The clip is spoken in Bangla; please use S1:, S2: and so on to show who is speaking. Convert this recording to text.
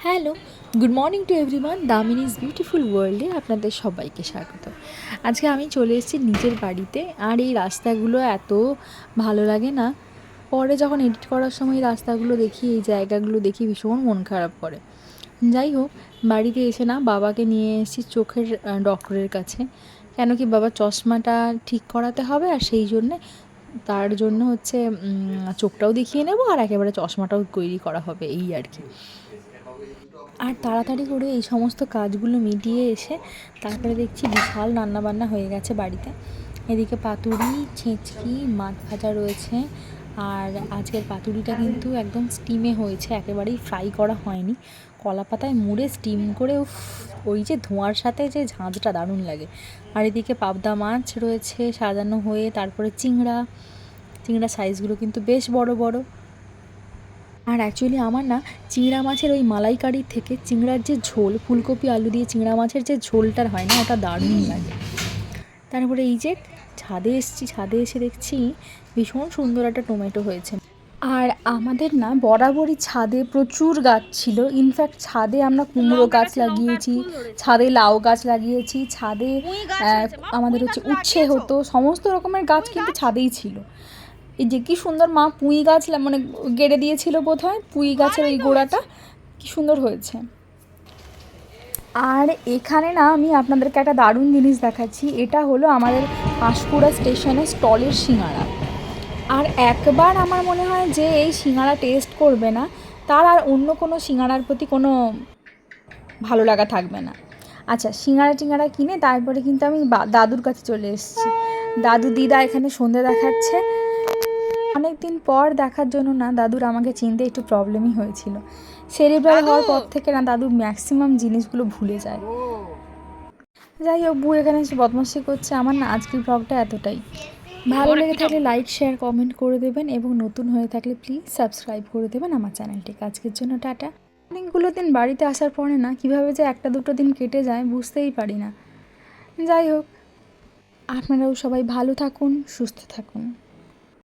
S1: Hello, good morning to everyone. Damini's beautiful ওয়ার্ল্ডে আপনাদের সবাইকে স্বাগত। আজকে আমি চলে এসেছি নিজের বাড়িতে। আর এই রাস্তাগুলো এত ভালো লাগে না, পরে যখন এডিট করার সময় এই রাস্তাগুলো দেখি, এই জায়গাগুলো দেখি, ভীষণ মন খারাপ করে। যাই হোক, বাড়িতে এসে না বাবাকে নিয়ে এসেছি চোখের ডক্টরের কাছে। কেন কি বাবার চশমাটা ঠিক করাতে হবে, আর সেই জন্যে তার জন্য হচ্ছে চোখটাও দেখিয়ে নেব আর একেবারে চশমাটাও তৈরি করা হবে, এই আর কি। আর তাড়াতাড়ি করে এই সমস্ত কাজগুলো মিটিয়ে এসে তারপরে দেখছি বিশাল রান্নাবান্না হয়ে গেছে বাড়িতে। এদিকে পাতুরি, ছেঁচকি, মাছ ভাজা রয়েছে। আর আজকের পাতুরিটা কিন্তু একদম স্টিমে হয়েছে, একেবারেই ফ্রাই করা হয়নি। কলা পাতায় মুড়ে স্টিম করে, ওই যে ধোঁয়ার সাথে যে ঝাঁঝটা দারুণ লাগে। আর এদিকে পাবদা মাছ রয়েছে সাজানো হয়ে, তারপরে চিংড়া সাইজগুলো কিন্তু বেশ বড় বড়। আর অ্যাকচুয়ালি আমার না চিংড়া মাছের ওই মালাইকারির থেকে চিংড়ার যে ঝোল, ফুলকপি আলু দিয়ে চিংড়া মাছের যে ঝোলটা হয় না, ওটা দারুণ লাগে। তারপরে এই যে ছাদে এসেছি, ছাদে এসে দেখছি ভীষণ সুন্দর একটা টমেটো হয়েছে। আর আমাদের না বরাবরই ছাদে প্রচুর গাছ ছিল। ইনফ্যাক্ট ছাদে আমরা কুমড়ো গাছ লাগিয়েছি, ছাদে লাউ গাছ লাগিয়েছি, ছাদে আমাদের হচ্ছে উচ্ছে হতো, সমস্ত রকমের গাছ কিন্তু ছাদেই ছিল। এই যে কী সুন্দর মা পুঁই গাছ মানে গেড়ে দিয়েছিল বোধহয়, পুঁই গাছের ওই গোড়াটা কী সুন্দর হয়েছে। আর এখানে না আমি আপনাদেরকে একটা দারুণ জিনিস দেখাচ্ছি। এটা হলো আমাদের পাঁশকুড়া স্টেশনের স্টলের সিঙাড়া। আর একবার আমার মনে হয় যে এই সিঙাড়া টেস্ট করবে না, তার আর অন্য কোনো সিঙাড়ার প্রতি কোনো ভালো লাগা থাকবে না। আচ্ছা, সিঙাড়া কিনে তারপরে কিন্তু আমি দাদুর কাছে চলে এসেছি। দিদা এখানে সন্ধে দেখাচ্ছে। অনেক দিন পর দেখার জন্য না দাদুর আমাকে চিনতে একটু প্রবলেমই হয়েছিল। সেরিব্রাল হওয়ার পর থেকে না দাদু ম্যাক্সিমাম জিনিসগুলো ভুলে যায়। যাই হোক, বউ এখানে এসে বদমাশি করছে। আমার না আজকের ব্লগটা এতটাই। ভালো লেগে থাকলে লাইক, শেয়ার, কমেন্ট করে দেবেন এবং নতুন হয়ে থাকলে প্লিজ সাবস্ক্রাইব করে দেবেন আমার চ্যানেলটিকে। আজকের জন্য টাটা। অনেকগুলো দিন বাড়িতে আসার পরে না কীভাবে যে একটা দুটো দিন কেটে যায় বুঝতেই পারি না। যাই হোক, আপনারাও সবাই ভালো থাকুন, সুস্থ থাকুন।